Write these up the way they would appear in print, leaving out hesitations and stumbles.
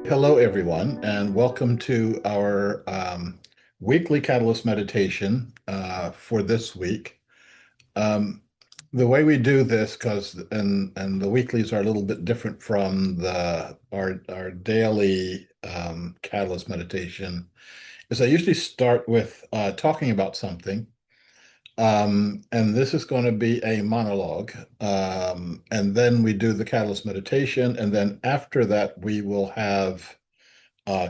Hello, everyone, and welcome to our weekly Catalyst meditation for this week. Um, the way we do this, and the weeklies are a little bit different from our daily Catalyst meditation, is I usually start with talking about something, and this is going to be a monologue, and then we do the Catalyst meditation, and then after that we will have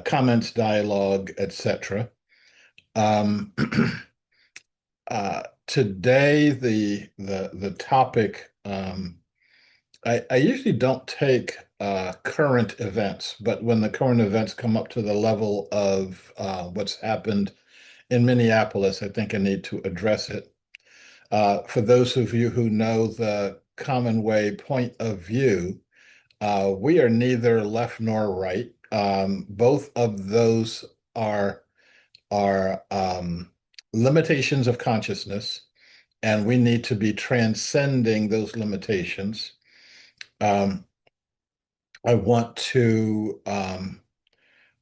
comments, dialogue, etc. Um, Today, the topic, I usually don't take current events, but when the current events come up to the level of what's happened in Minneapolis, I think I need to address it. For those of you who know the Commonway point of view, we are neither left nor right. Both of those are are limitations of consciousness, and we need to be transcending those limitations. Um, I want to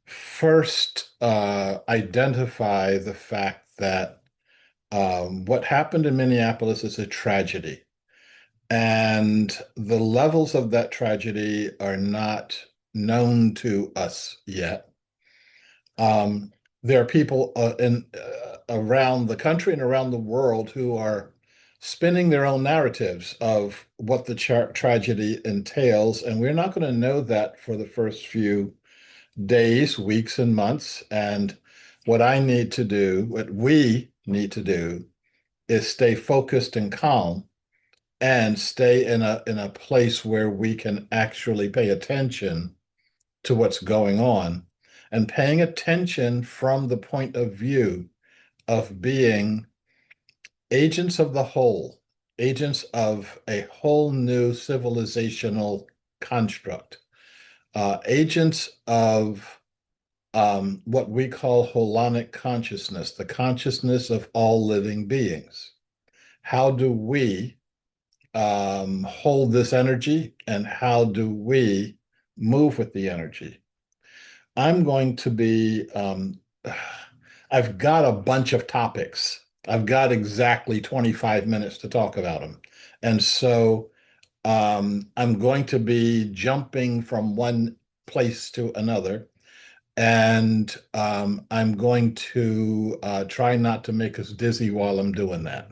first identify the fact that what happened in Minneapolis is a tragedy, and the levels of that tragedy are not known to us yet. Um, there are people in around the country and around the world who are spinning their own narratives of what the tragedy entails, and we're not going to know that for the first few days, weeks, and months. And what we need to do, is stay focused and calm and stay in a place where we can actually pay attention to what's going on, and paying attention from the point of view of being agents of the whole, agents of a whole new civilizational construct, agents of what we call holonic consciousness, the consciousness of all living beings. How do we hold this energy, and how do we move with the energy? I'm going to be, I've got a bunch of topics. I've got exactly 25 minutes to talk about them. And so I'm going to be jumping from one place to another. And I'm going to try not to make us dizzy while I'm doing that.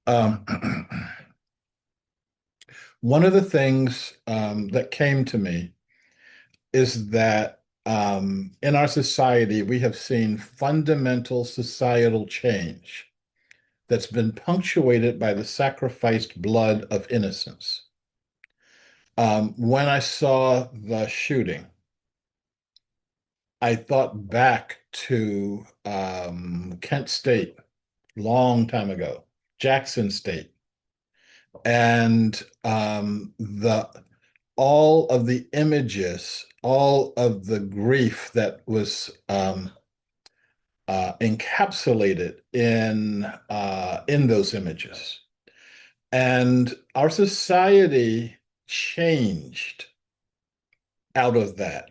Um, One of the things that came to me is that in our society, we have seen fundamental societal change that's been punctuated by the sacrificed blood of innocence. When I saw the shooting, I thought back to Kent State, long time ago, Jackson State, and the all of the images, all of the grief that was encapsulated in those images. And our society changed out of that.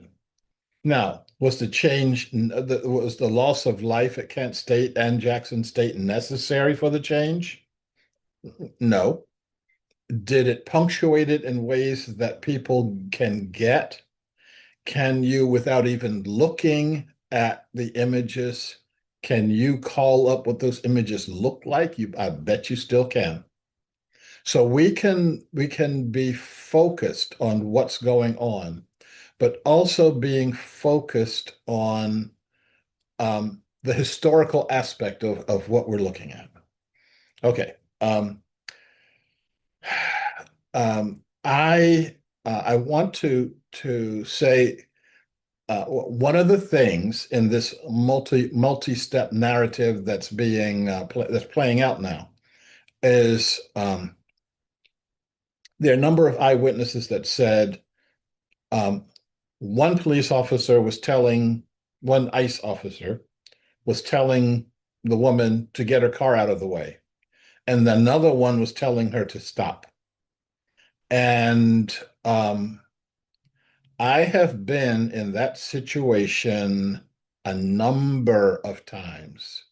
Now, was the change, was the loss of life at Kent State and Jackson State necessary for the change? No. Did it punctuate it in ways that people can get? Can you, without even looking at the images, can you call up what those images look like? I bet you still can. So we can be focused on what's going on, but also being focused on the historical aspect of what we're looking at. Okay. I want to say one of the things in this multi-step narrative that's playing out now is there are a number of eyewitnesses that said um, one police officer was telling one ICE officer was telling the woman to get her car out of the way, and another one was telling her to stop. And I have been in that situation a number of times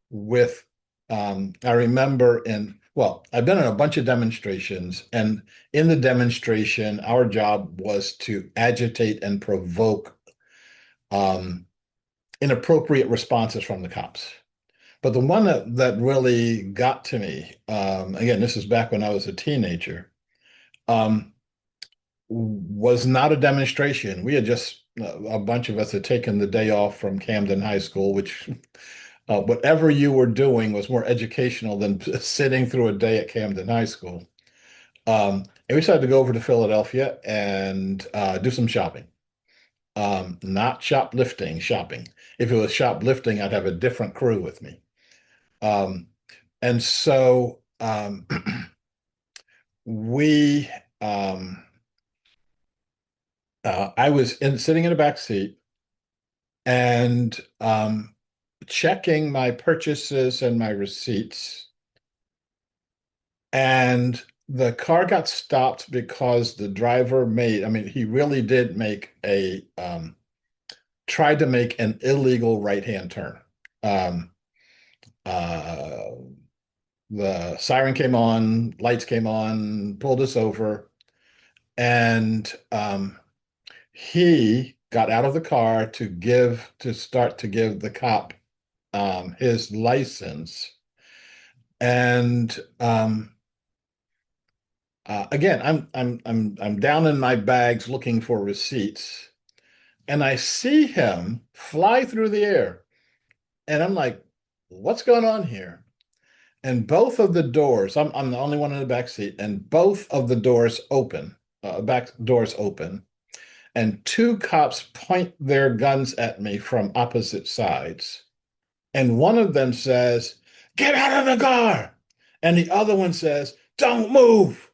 with, I remember I've been in a bunch of demonstrations, and in the demonstration, our job was to agitate and provoke um, inappropriate responses from the cops. But the one that really got to me, again, this is back when I was a teenager, um, was not a demonstration. We had just, a bunch of us had taken the day off from Camden High School, which whatever you were doing was more educational than sitting through a day at Camden High School. And we decided to go over to Philadelphia and do some shopping. Not shoplifting, shopping. If it was shoplifting, I'd have a different crew with me. Um, and so we, um, I was sitting in a back seat and checking my purchases and my receipts. And the car got stopped because the driver I mean, he really did tried to make an illegal right-hand turn. Um, uh, the siren came on, lights came on, pulled us over, and he got out of the car to start to give the cop his license. And again, I'm down in my bags looking for receipts, and I see him fly through the air, and I'm like, "What's going on here?" And both of the doors, I'm the only one in the back seat, and both of the doors open, back doors open, and two cops point their guns at me from opposite sides. And one of them says, "Get out of the car." And the other one says, "Don't move."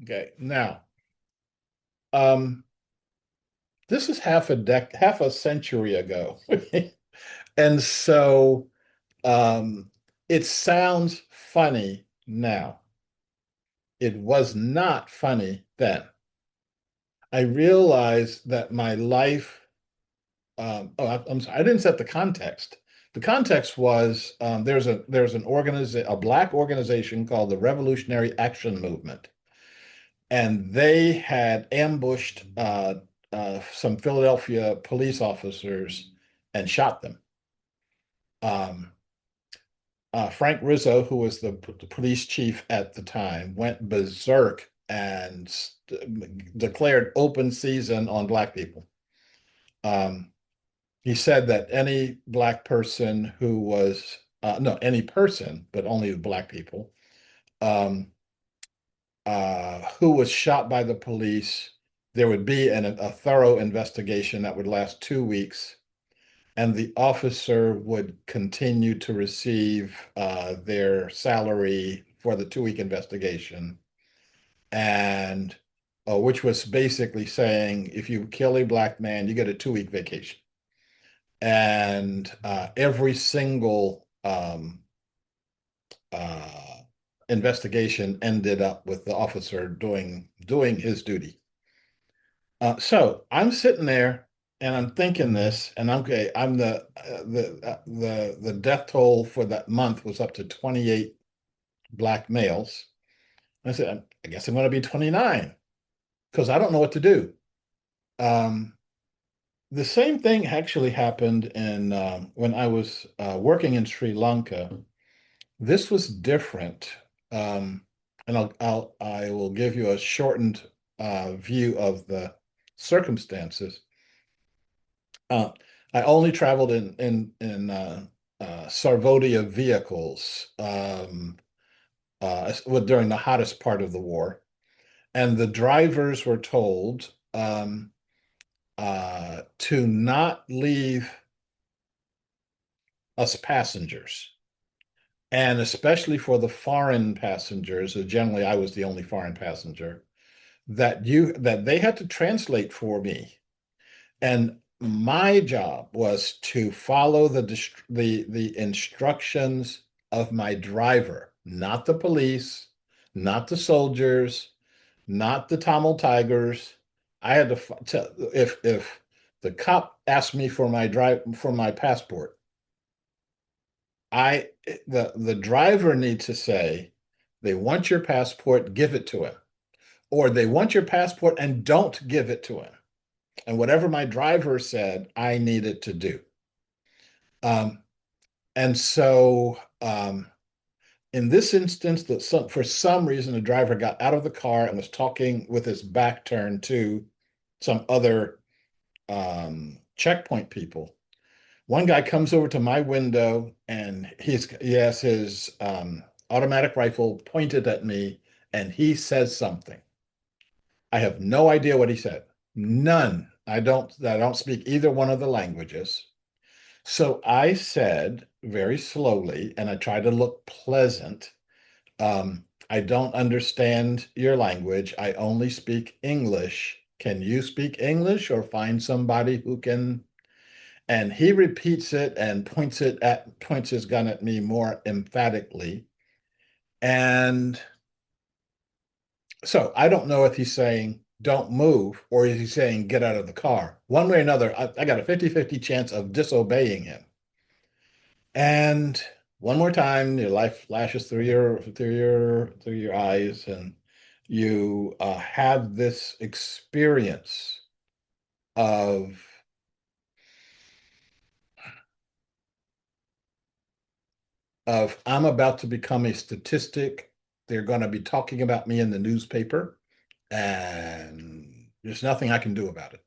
Okay, now, um, this is half a century ago. And so it sounds funny now. It was not funny then. I realized that my life, I'm sorry, I didn't set the context. The context was there's a black organization called the Revolutionary Action Movement, and they had ambushed some Philadelphia police officers and shot them. Um, Frank Rizzo, who was the police chief at the time, went berserk and declared open season on black people. Um, he said that any black person who was, no, any person, but only black people, um, who was shot by the police, there would be a thorough investigation that would last 2 weeks, and the officer would continue to receive their salary for the 2 week investigation, and which was basically saying if you kill a black man, you get a 2 week vacation. And every single uh, investigation ended up with the officer doing his duty. So I'm sitting there and I'm thinking this, and okay, I'm the death toll for that month was up to 28 black males. I said, I guess I'm going to be 29 because I don't know what to do. Um, the same thing actually happened in when I was working in Sri Lanka. This was different, and I will give you a shortened view of the circumstances. Uh, I only traveled in Sarvodia vehicles during the hottest part of the war, and the drivers were told to not leave us passengers, and especially for the foreign passengers. Generally, I was the only foreign passenger that they had to translate for me. And my job was to follow the instructions of my driver, not the police, not the soldiers, not the Tamil Tigers. I had to if the cop asked me for my passport, I the driver needs to say they want your passport, give it to him, or they want your passport and don't give it to him. And whatever my driver said, I needed to do. Um, and so in this instance, for some reason, the driver got out of the car and was talking with his back turned to some other checkpoint people. One guy comes over to my window and he has his automatic rifle pointed at me and he says something. I have no idea what he said. None. I don't speak either one of the languages. So I said very slowly, and I tried to look pleasant. I don't understand your language. I only speak English. Can you speak English or find somebody who can? And he repeats it and points his gun at me more emphatically. And so I don't know if he's saying don't move or is he saying get out of the car. One way or another, I got a 50-50 chance of disobeying him. And one more time, your life flashes through your eyes, and you have this experience of I'm about to become a statistic. They're going to be talking about me in the newspaper, and there's nothing I can do about it.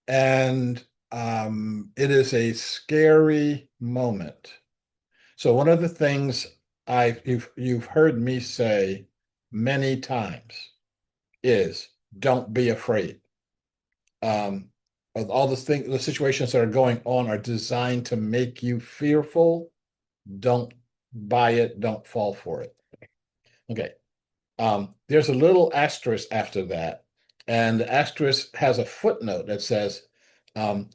And it is a scary moment. So one of the things you've heard me say many times is don't be afraid. Um, all the situations that are going on are designed to make you fearful. Don't buy it. Don't fall for it. Okay. There's a little asterisk after that, and the asterisk has a footnote that says, um,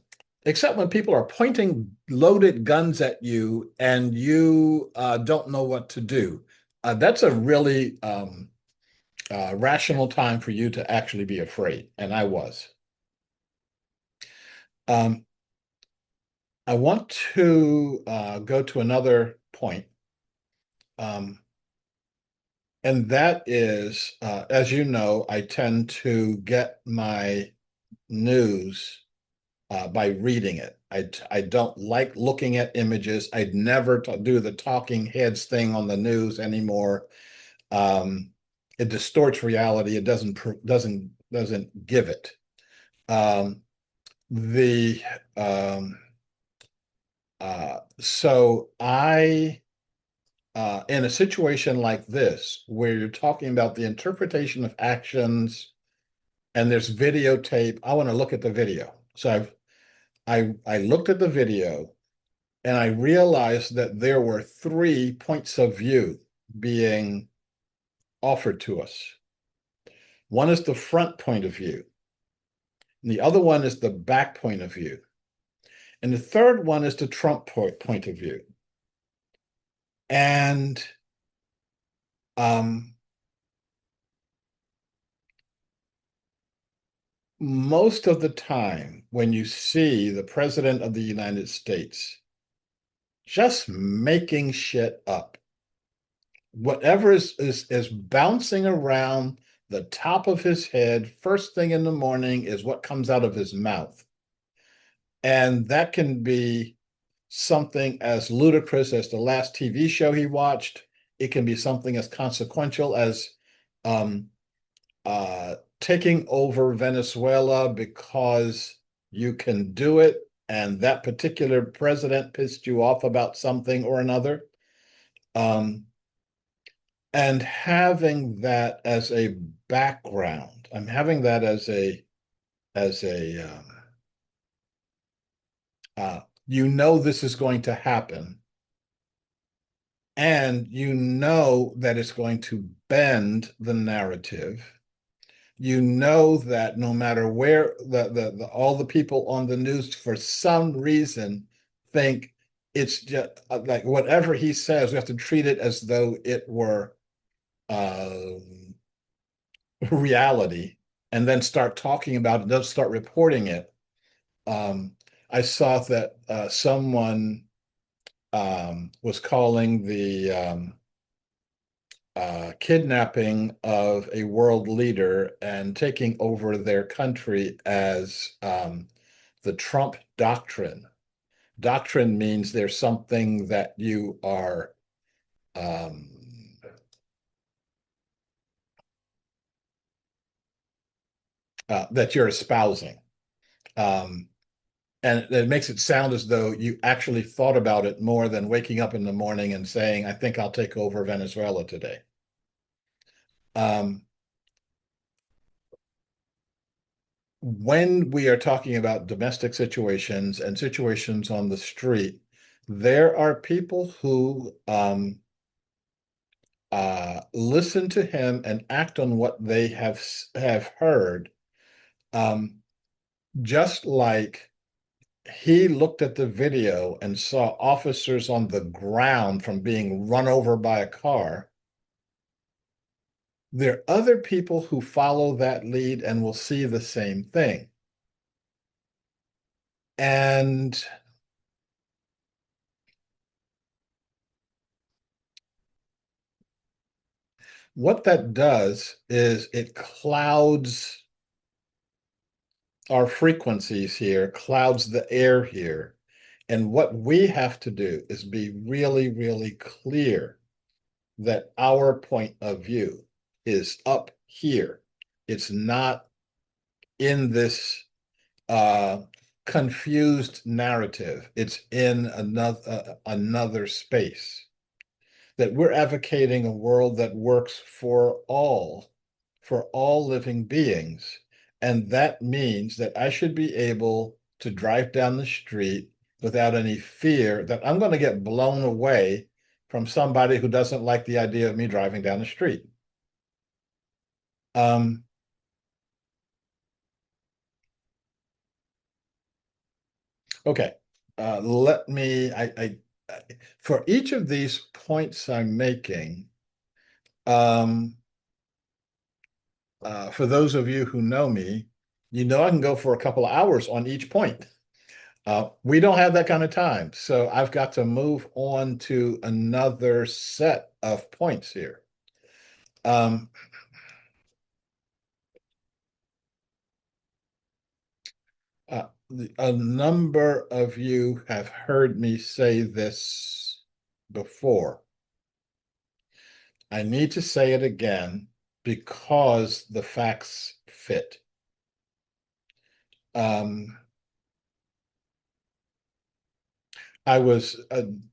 except when people are pointing loaded guns at you and you don't know what to do. That's a really rational time for you to actually be afraid, and I was. Um, I want to go to another point, um, and that is, as you know, I tend to get my news by reading it. I don't like looking at images. I'd never do the talking heads thing on the news anymore. Um, it distorts reality. It doesn't give it. Um, the so I in a situation like this where you're talking about the interpretation of actions and there's videotape, I want to look at the video. So I looked at the video and I realized that there were three points of view being offered to us. One is the front point of view, and the other one is the back point of view, and the third one is the Trump point of view. And um, most of the time, when you see the President of the United States just making shit up, whatever is bouncing around the top of his head first thing in the morning is what comes out of his mouth. And that can be something as ludicrous as the last TV show he watched. It can be something as consequential as um, taking over Venezuela because you can do it, and that particular president pissed you off about something or another. Um, and having that as a background, I'm having that as a this is going to happen, and you know that it's going to bend the narrative. You know that no matter where all the people on the news for some reason think it's just like whatever he says, we have to treat it as though it were uh, reality. and then start talking about it, don't start reporting it. Um, I saw that someone was calling the kidnapping of a world leader and taking over their country as the Trump doctrine. Doctrine means there's something that you are um, that you're espousing. Um, and it makes it sound as though you actually thought about it more than waking up in the morning and saying, I think I'll take over Venezuela today. Um, when we are talking about domestic situations and situations on the street, there are people who listen to him and act on what they have heard, um, just like he looked at the video and saw officers on the ground from being run over by a car. There are other people who follow that lead and will see the same thing. And what that does is it clouds our frequencies here, clouds the air here. And what we have to do is be really, really clear that our point of view is up here. It's not in this uh, confused narrative. It's in another space. That we're advocating a world that works for all living beings. And that means that I should be able to drive down the street without any fear that I'm going to get blown away from somebody who doesn't like the idea of me driving down the street. Um, okay. Let me, for each of these points I'm making, um, for those of you who know me, you know I can go for a couple of hours on each point. We don't have that kind of time, so I've got to move on to another set of points here. Um, a number of you have heard me say this before. I need to say it again because the facts fit. Um, I was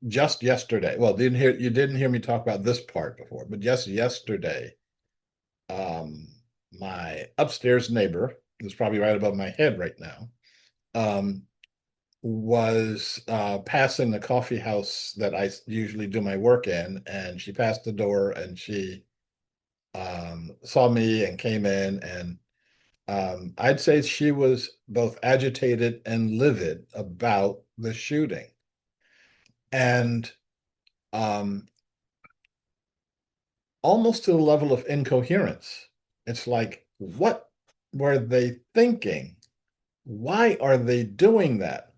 just yesterday. Well, you didn't hear me talk about this part before, but just yesterday, um, my upstairs neighbor, who's probably right above my head right now, um, was passing the coffee house that I usually do my work in, and she passed the door and she saw me and came in, and I'd say she was both agitated and livid about the shooting. And um, almost to the level of incoherence. It's like, what were they thinking? Why are they doing that?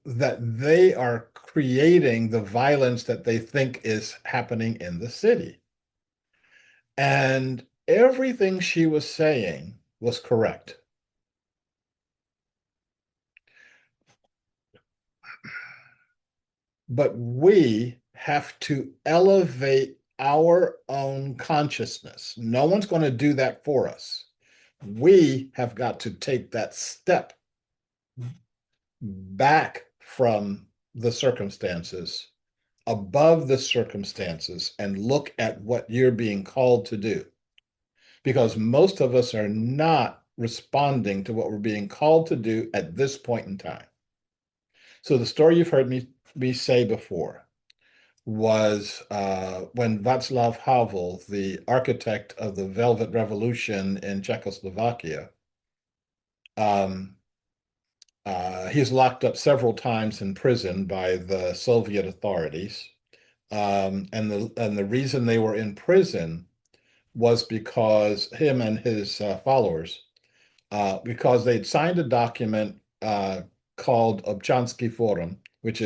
That they are creating the violence that they think is happening in the city. And everything she was saying was correct. But we have to elevate our own consciousness. No one's going to do that for us. We have got to take that step back from the circumstances, above the circumstances, and look at what you're being called to do. Because most of us are not responding to what we're being called to do at this point in time. So the story you've heard me say before was when Václav Havel, the architect of the Velvet Revolution in Czechoslovakia, um, he's locked up several times in prison by the Soviet authorities. And the reason they were in prison was because him and his followers, because they'd signed a document called Obchansky Forum, which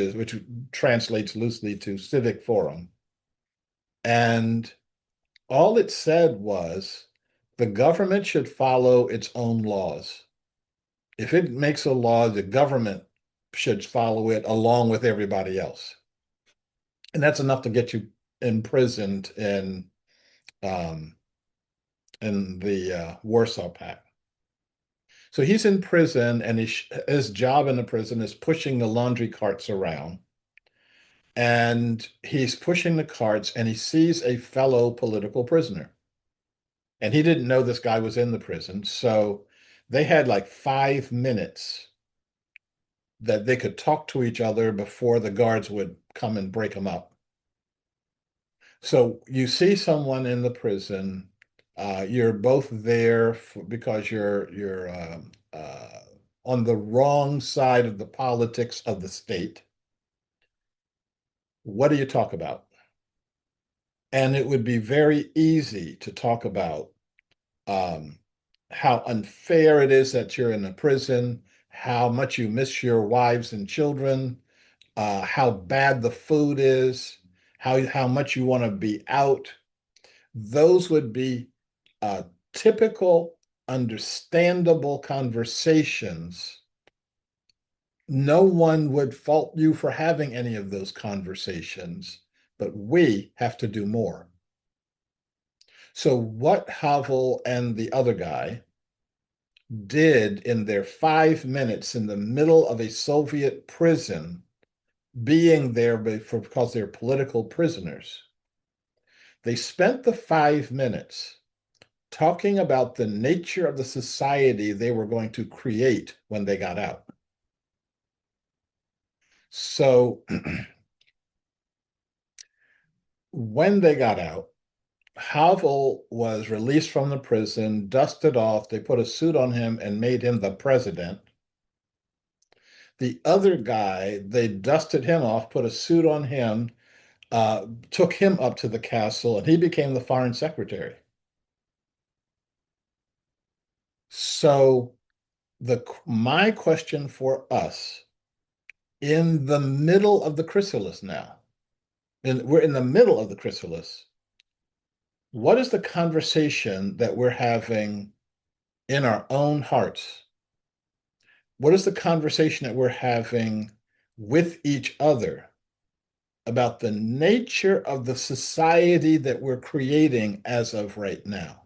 translates loosely to Civic Forum, and all it said was the government should follow its own laws. If it makes a law, the government should follow it along with everybody else. And that's enough to get you imprisoned um, in the Warsaw Pact. So he's in prison, and his job in the prison is pushing the laundry carts around. And he's pushing the carts, and he sees a fellow political prisoner. And he didn't know this guy was in the prison. So they had like 5 minutes that they could talk to each other before the guards would come and break them up. So you see someone in the prison, you're both there because you're on the wrong side of the politics of the state. What do you talk about? And it would be very easy to talk about um, how unfair it is that you're in a prison, how much you miss your wives and children, how bad the food is, how much you want to be out. Those would be typical, understandable conversations. No one would fault you for having any of those conversations, but we have to do more. So, what Havel and the other guy did in their 5 minutes in the middle of a Soviet prison, being there because they're political prisoners, they spent the 5 minutes talking about the nature of the society they were going to create when they got out. So when they got out, Havel was released from the prison, dusted off. They put a suit on him and made him the president. The other guy, they dusted him off, put a suit on him, took him up to the castle, and he became the foreign secretary. So my question for us in the middle of the chrysalis now, and we're in the middle of the chrysalis, what is the conversation that we're having in our own hearts? What is the conversation that we're having with each other about the nature of the society that we're creating as of right now?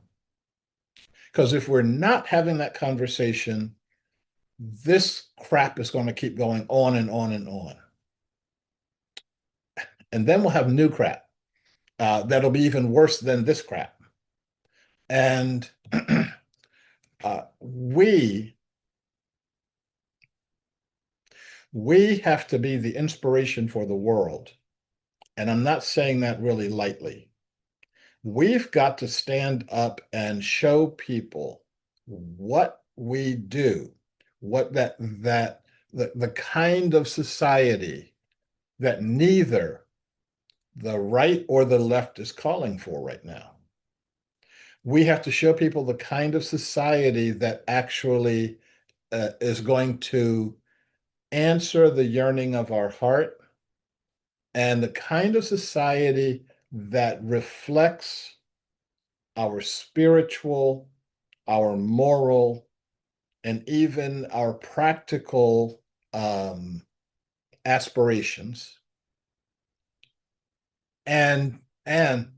Because if we're not having that conversation, this crap is going to keep going on and on and on. And then we'll have new crap that'll be even worse than this crap. And we have to be the inspiration for the world. And I'm not saying that really lightly. We've got to stand up and show people what we do, what the kind of society that neither the right or the left is calling for right now. We have to show people the kind of society that actually is going to answer the yearning of our heart, and the kind of society that reflects our spiritual, our moral, and even our practical aspirations, and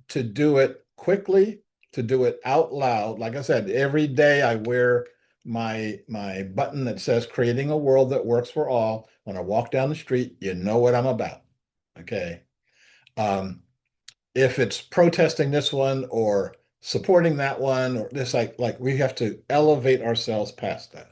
to do it quickly, to do it out loud. Like I said, every day I wear my button that says creating a world that works for all. When I walk down the street, you know what I'm about. Okay. Um, if it's protesting this one or supporting that one, or this, like we have to elevate ourselves past that.